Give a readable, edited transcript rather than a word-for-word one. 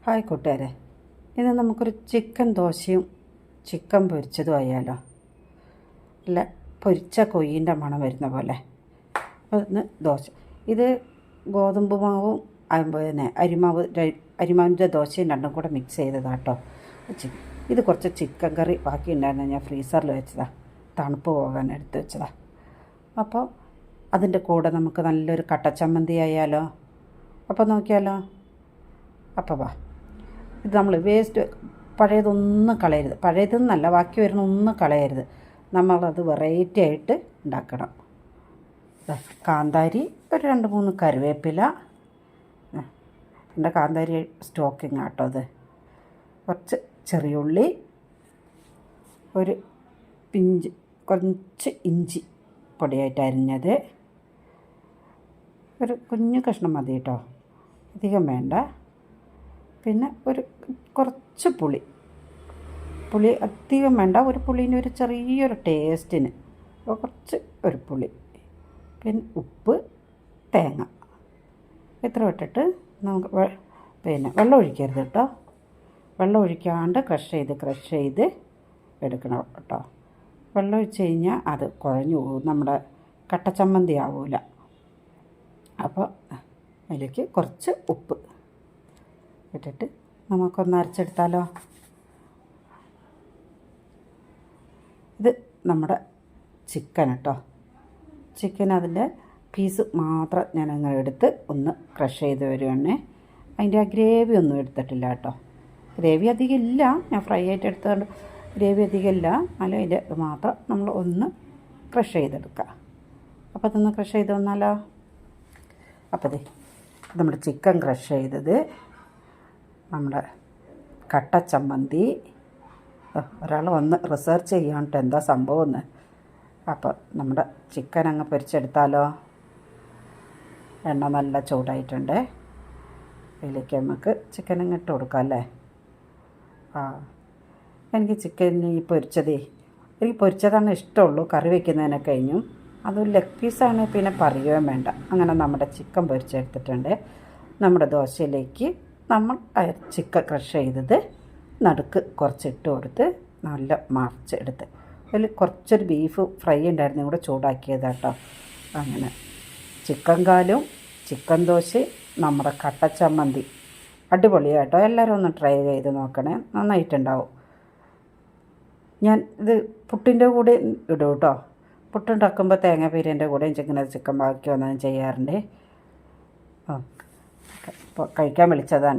Hi കൂട്ടുകാരെ, ഇന്ന് നമുക്കൊരു ചിക്കൻ ദോശയും ചിക്കൻ പൊരിച്ചതും ആയാലോ. അല്ല, പൊരിച്ച കൊയ്യിൻ്റെ മണം വരുന്ന പോലെ. അപ്പോൾ ഇന്ന് ദോശ, ഇത് ഗോതമ്പ് മാവും പിന്നെ അരിമാവിൻ്റെ ദോശയും രണ്ടും കൂടെ മിക്സ് ചെയ്തതാട്ടോ. ഇത് കുറച്ച് ചിക്കൻ കറി ബാക്കി ഉണ്ടായിരുന്നു, ഞാൻ ഫ്രീസറിൽ വെച്ചതാണ്, തണുപ്പ് പോകാൻ എടുത്ത് വെച്ചതാണ്. അപ്പോൾ അതിൻ്റെ കൂടെ നമുക്ക് നല്ലൊരു കട്ടച്ചമ്മന്തി ആയാലോ. അപ്പോൾ നോക്കിയാലോ. അപ്പോൾ വാ, ഇത് നമ്മൾ വേസ്റ്റ് പഴയതൊന്നും കളയരുത്, പഴയതെന്നല്ല ബാക്കി വരുന്ന ഒന്നും കളയരുത്. നമ്മളത് വെറൈറ്റി ആയിട്ട് ഉണ്ടാക്കണം. കാന്താരി ഒരു 2-3 കറിവേപ്പില, എൻ്റെ കാന്താരി സ്റ്റോക്കിങ് ആട്ടോ അത്. കുറച്ച് ചെറിയുള്ളി, ഒരു കുറച്ച് ഇഞ്ചി പൊടിയായിട്ട് അരിഞ്ഞത്, ഒരു കുഞ്ഞു കഷ്ണം മതി കേട്ടോ, അധികം വേണ്ട. പിന്നെ കുറച്ച് പുളി അധികം വേണ്ട, ഒരു പുളീൻ്റെ ഒരു ചെറിയൊരു ടേസ്റ്റിന് ഒരു പുളി, പിന്നെ ഉപ്പ്, തേങ്ങ, ഇത്ര ഇട്ടിട്ട് നമുക്ക് പിന്നെ വെള്ളം ഒഴിക്കരുത് കേട്ടോ. വെള്ളം ഒഴിക്കാണ്ട് ക്രഷ് ചെയ്ത് എടുക്കണം കേട്ടോ. വെള്ളം ഒഴിച്ച് കഴിഞ്ഞാൽ അത് കുഴഞ്ഞു പോകും, നമ്മുടെ കട്ടച്ചമ്മന്തി ആവില്ല. അപ്പോൾ അതിലേക്ക് കുറച്ച് ഉപ്പ് ഇട്ടിട്ട് നമുക്കൊന്ന് അരച്ചെടുത്താലോ. ഇത് നമ്മുടെ ചിക്കൻ കേട്ടോ. ചിക്കൻ അതിൻ്റെ പീസ് മാത്രം ഞാനങ്ങനെ എടുത്ത് ഒന്ന് ക്രഷ് ചെയ്ത് വരുവാണേ. അതിൻ്റെ ആ ഗ്രേവി ഒന്നും എടുത്തിട്ടില്ല കേട്ടോ. ഗ്രേവി അധികം ഇല്ല, ഞാൻ ഫ്രൈ ആയിട്ട് എടുത്തുകൊണ്ട് ഗ്രേവി അധികം ഇല്ല, അല്ല ഇത് മാത്രം നമ്മൾ ഒന്ന് ക്രഷ് ചെയ്തെടുക്കുക. അപ്പോൾ അതൊന്ന് ക്രഷ് ചെയ്ത് വന്നാലോ. അപ്പോൾ ഇത് നമ്മുടെ ചിക്കൻ ക്രഷ് ചെയ്തത്, നമ്മുടെ കട്ടച്ചമ്മന്തി. ഒരാൾ വന്ന് റിസർച്ച് ചെയ്യാനിട്ട് എന്താ സംഭവം എന്ന്. അപ്പോൾ നമ്മുടെ ചിക്കൻ അങ്ങ് പൊരിച്ചെടുത്താലോ. എണ്ണ നല്ല ചൂടായിട്ടുണ്ട്, അതിലേക്ക് നമുക്ക് ചിക്കൻ അങ്ങ് ഇട്ട് കൊടുക്കാം അല്ലേ. എനിക്ക് ചിക്കൻ എനിക്ക് പൊരിച്ചതാണ് ഇഷ്ടമുള്ളൂ, കറി വയ്ക്കുന്നതിനെ കഴിഞ്ഞും. അത് ലെഗ് പീസാണ്, പിന്നെ പറയുകയും വേണ്ട. അങ്ങനെ നമ്മുടെ ചിക്കൻ പൊരിച്ചെടുത്തിട്ടുണ്ട്. നമ്മുടെ ദോശയിലേക്ക് നമ്മൾ ചിക്കൻ ക്രഷ് ചെയ്തത് നടുക്ക് കുറച്ചിട്ട് കൊടുത്ത് നല്ല മറിച്ചെടുത്ത്, അതിൽ കുറച്ചൊരു ബീഫ് ഫ്രൈ ഉണ്ടായിരുന്നു കൂടെ ചൂടാക്കിയത് കേട്ടോ. അങ്ങനെ ചിക്കൻ കാലും ചിക്കൻ ദോശയും നമ്മുടെ കട്ടച്ചമ്മന്തി അടിപൊളിയാട്ടോ. എല്ലാവരും ഒന്ന് ട്രൈ ചെയ്ത് നോക്കണേ, നന്നായിട്ടുണ്ടാവും. ഞാൻ ഇത് പുട്ടിൻ്റെ കൂടെ ഇടും കേട്ടോ. പുട്ടുണ്ടാക്കുമ്പോൾ തേങ്ങ പീരേൻ്റെ കൂടെയും ചിക്കൻ ബാക്കി വന്നതും ചെയ്യാറുണ്ട്. അപ്പോൾ കഴിക്കാൻ വിളിച്ചതാണ്.